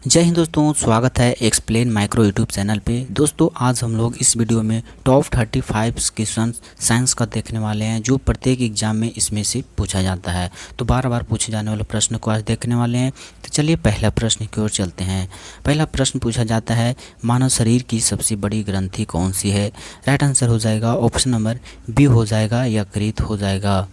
जय हिंद दोस्तों, स्वागत है एक्सप्लेन माइक्रो यूट्यूब चैनल पे। दोस्तों आज हम लोग इस वीडियो में टॉप 35 क्वेश्चन साइंस का देखने वाले हैं जो प्रत्येक एग्जाम में इसमें से पूछा जाता है। तो बार बार पूछे जाने वाले प्रश्न को आज देखने वाले हैं। तो चलिए पहला प्रश्न की ओर चलते हैं। पहला प्रश्न पूछा जाता है, मानव शरीर की सबसे बड़ी ग्रंथि कौन सी है? राइट आंसर हो जाएगा ऑप्शन नंबर बी हो जाएगा, यकृत हो जाएगा।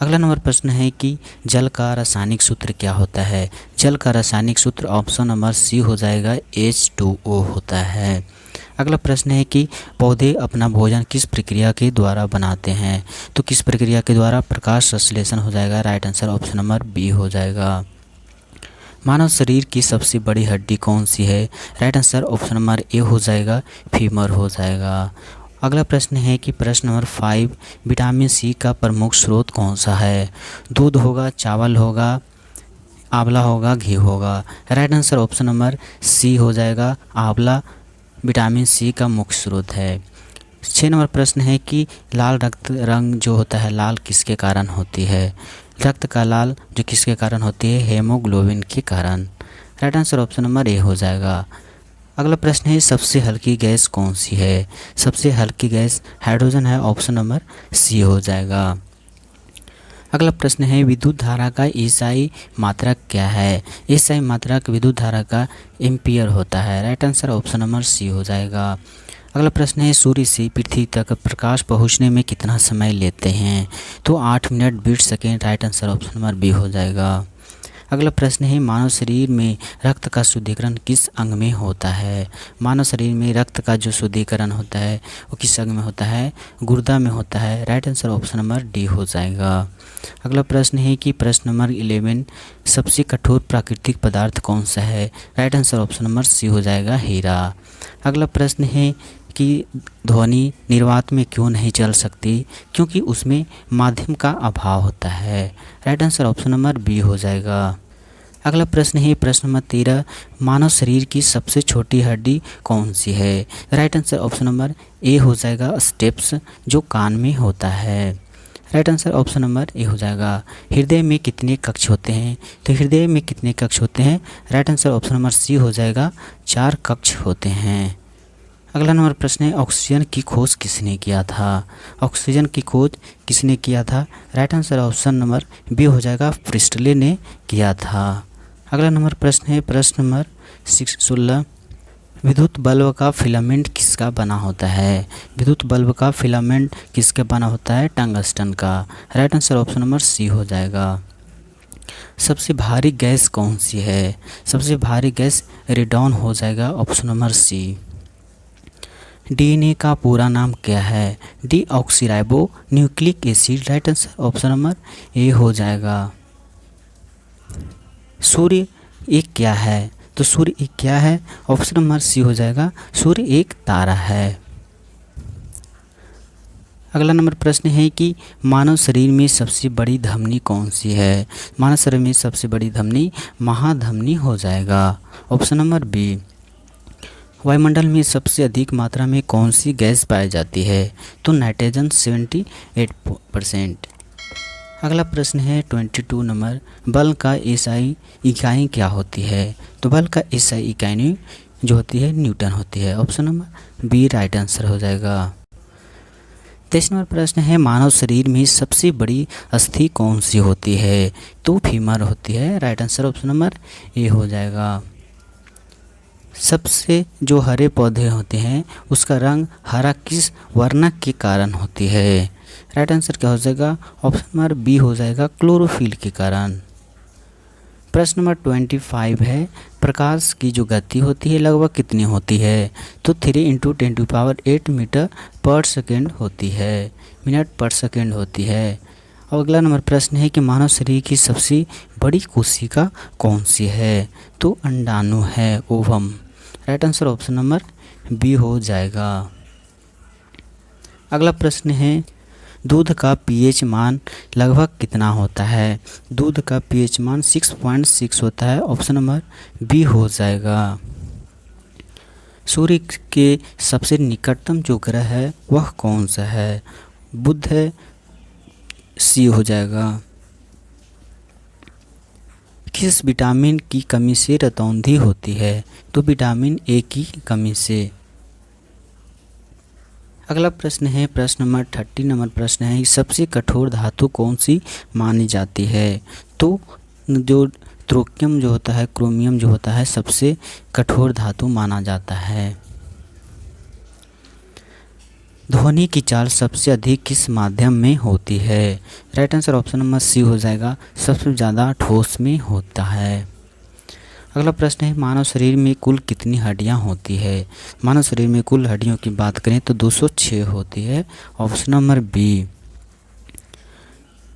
अगला नंबर प्रश्न है कि जल का रासायनिक सूत्र क्या होता है? जल का रासायनिक सूत्र ऑप्शन नंबर सी हो जाएगा, H2O होता है। अगला प्रश्न है कि पौधे अपना भोजन किस प्रक्रिया के द्वारा बनाते हैं? तो किस प्रक्रिया के द्वारा? प्रकाश संश्लेषण हो जाएगा। Right answer option number B हो जाएगा। मानव शरीर की सबसे बड़ी हड्डी कौन सी है? Right answer option number A हो जाएगा, फीमर हो जाएगा। अगला प्रश्न है कि प्रश्न नंबर 5, विटामिन सी का प्रमुख स्रोत कौन सा है? दूध होगा, चावल होगा, आंवला होगा, घी होगा। Right answer option number C हो जाएगा, आंवला विटामिन सी का मुख्य स्रोत है। 6 नंबर प्रश्न है कि लाल रक्त रंग जो होता है लाल किसके कारण होती है? रक्त का लाल जो किसके कारण होती है? हेमोग्लोबिन के कारण। Right answer option number A हो जाएगा। अगला प्रश्न है, सबसे हल्की गैस कौन सी है? सबसे हल्की गैस हाइड्रोजन है। ऑप्शन नंबर सी हो जाएगा। अगला प्रश्न है, विद्युत धारा का ईसाई मात्रक क्या है? ईसाई मात्रक विद्युत धारा का एम्पियर होता है। Right answer option number C हो जाएगा। अगला प्रश्न है, सूर्य से पृथ्वी तक प्रकाश पहुंचने में कितना समय लेते हैं? तो 8 minute 20 second. Right answer option number B हो जाएगा। अगला प्रश्न है, मानव शरीर में रक्त का शुद्धिकरण किस अंग में होता है? मानव शरीर में रक्त का जो शुद्धिकरण होता है वो किस अंग में होता है? गुर्दा में होता है। Right answer option number D हो जाएगा। अगला प्रश्न है कि प्रश्न नंबर 11, सबसे कठोर प्राकृतिक पदार्थ कौन सा है? Right answer option number C हो जाएगा, हीरा। अगला प्रश्न है कि ध्वनि निर्वात में क्यों नहीं चल सकती? क्योंकि उसमें माध्यम का अभाव होता है। Right answer option number B हो जाएगा। अगला प्रश्न है प्रश्न नंबर 13, मानव शरीर की सबसे छोटी हड्डी कौन सी है? Right answer option number A हो जाएगा, स्टेप्स जो कान में होता है। Right answer option number A हो जाएगा। हृदय में कितने कक्ष होते हैं? तो हृदय में कितने कक्ष होते हैं? Right answer option number C हो जाएगा, 4 कक्ष होते हैं। अगला नंबर प्रश्न है, ऑक्सीजन की खोज किसने किया था? ऑक्सीजन की खोज किसने किया था? Right answer option number B हो जाएगा, प्रिस्टले ने किया था। अगला नंबर प्रश्न है प्रश्न नंबर 16, विद्युत बल्ब का फिलामेंट किसका बना होता है? विद्युत बल्ब का फिलामेंट किसका बना होता है? टंगस्टन का। Right answer option number C हो जाएगा। सबसे भारी गैस कौन सी है? सबसे भारी गैस रेडॉन हो जाएगा। ऑप्शन नंबर सी। डीएनए का पूरा नाम क्या है? Deoxyribo nucleic acid. Right answer option number A हो जाएगा। सूर्य एक क्या है? तो सूर्य एक क्या है? ऑप्शन नंबर सी हो जाएगा, सूर्य एक तारा है। अगला नंबर प्रश्न है कि मानव शरीर में सबसे बड़ी धमनी कौन सी है? मानव शरीर में सबसे बड़ी धमनी महाधमनी हो जाएगा। Option number B. वायुमंडल में सबसे अधिक मात्रा में कौन सी गैस पाई जाती है? तो नाइट्रोजन 78%। अगला प्रश्न है 22 नंबर, बल का एसआई इकाई क्या होती है? तो बल का एसआई इकाई जो होती है न्यूटन होती है। Option number B right answer हो जाएगा। 23 नंबर प्रश्न है, मानव शरीर में सबसे बड़ी अस्थि कौन सी होती है? तो फीमर होती है। Right answer option number A हो जाएगा। सबसे जो हरे पौधे होते हैं उसका रंग हरा किस वर्णक के कारण होती है? राइट आंसर क्या हो जाएगा? ऑप्शन नंबर बी हो जाएगा, क्लोरोफिल के कारण। प्रश्न नंबर 25 है, प्रकाश की जो गति होती है लगभग कितनी होती है? तो 3 × 10⁸ मीटर पर सेकेंड होती है, मिनट पर सेकेंड होती है। और अगला नंबर प्रश्न है कि मानव शरीर की सबसे बड़ी कोशिका कौन सी है? तो अंडाणु है, ovum. Right answer option number B हो जाएगा। अगला प्रश्न है, दूध का पीएच मान लगभग कितना होता है? दूध का पीएच मान 6.6 होता है। ऑप्शन नंबर बी हो जाएगा। सूर्य के सबसे निकटतम जो ग्रह है वह कौन सा है? बुध है, सी हो जाएगा। किस विटामिन की कमी से रतौंधी होती है? तो विटामिन ए की कमी से। अगला प्रश्न है प्रश्न नंबर 30 नंबर प्रश्न है, सबसे कठोर धातु कौन सी मानी जाती है? तो जो थ्रोकियम जो होता है, क्रोमियम जो होता है, सबसे कठोर धातु माना जाता है। ध्वनि की चाल सबसे अधिक किस माध्यम में होती है? Right answer option number C हो जाएगा, सबसे ज़्यादा ठोस में होता है। अगला प्रश्न है, मानव शरीर में कुल कितनी हड्डियां होती है? मानव शरीर में कुल हड्डियों की बात करें तो 206 होती है, ऑप्शन नंबर बी।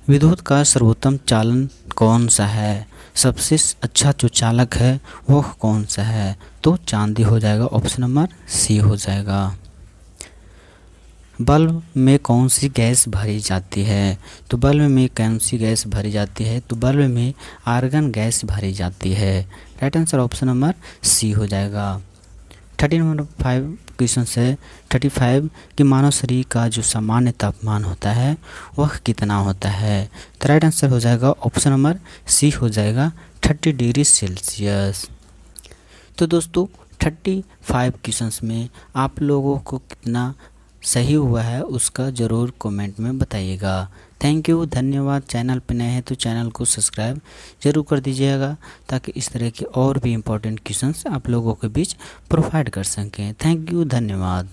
विद्युत का सर्वोत्तम चालन कौन सा है? सबसे अच्छा जो चालक है वह कौन सा है? तो चांदी हो जाएगा, ऑप्शन नंबर सी हो जाएगा। बल्ब में कौन सी गैस भरी जाती है? तो बल्ब में कौन सी गैस भरी जाती है? तो बल्ब में आर्गन गैस भरी जाती है। Right answer option number C हो जाएगा। 30 नंबर 5 क्वेश्चन है 35 कि मानव शरीर का जो सामान्य तापमान होता है वह कितना होता है? तो राइट आंसर हो जाएगा ऑप्शन नंबर सी हो जाएगा, 30 डिग्री सेल्सियस। तो दोस्तों 35 क्वेश्चंस में आप लोगों को कितना सही हुआ है उसका ज़रूर कमेंट में बताइएगा। थैंक यू, धन्यवाद। चैनल पर नए हैं तो चैनल को सब्सक्राइब जरूर कर दीजिएगा ताकि इस तरह के और भी इम्पोर्टेंट क्वेश्चंस आप लोगों के बीच प्रोवाइड कर सकें। थैंक यू, धन्यवाद।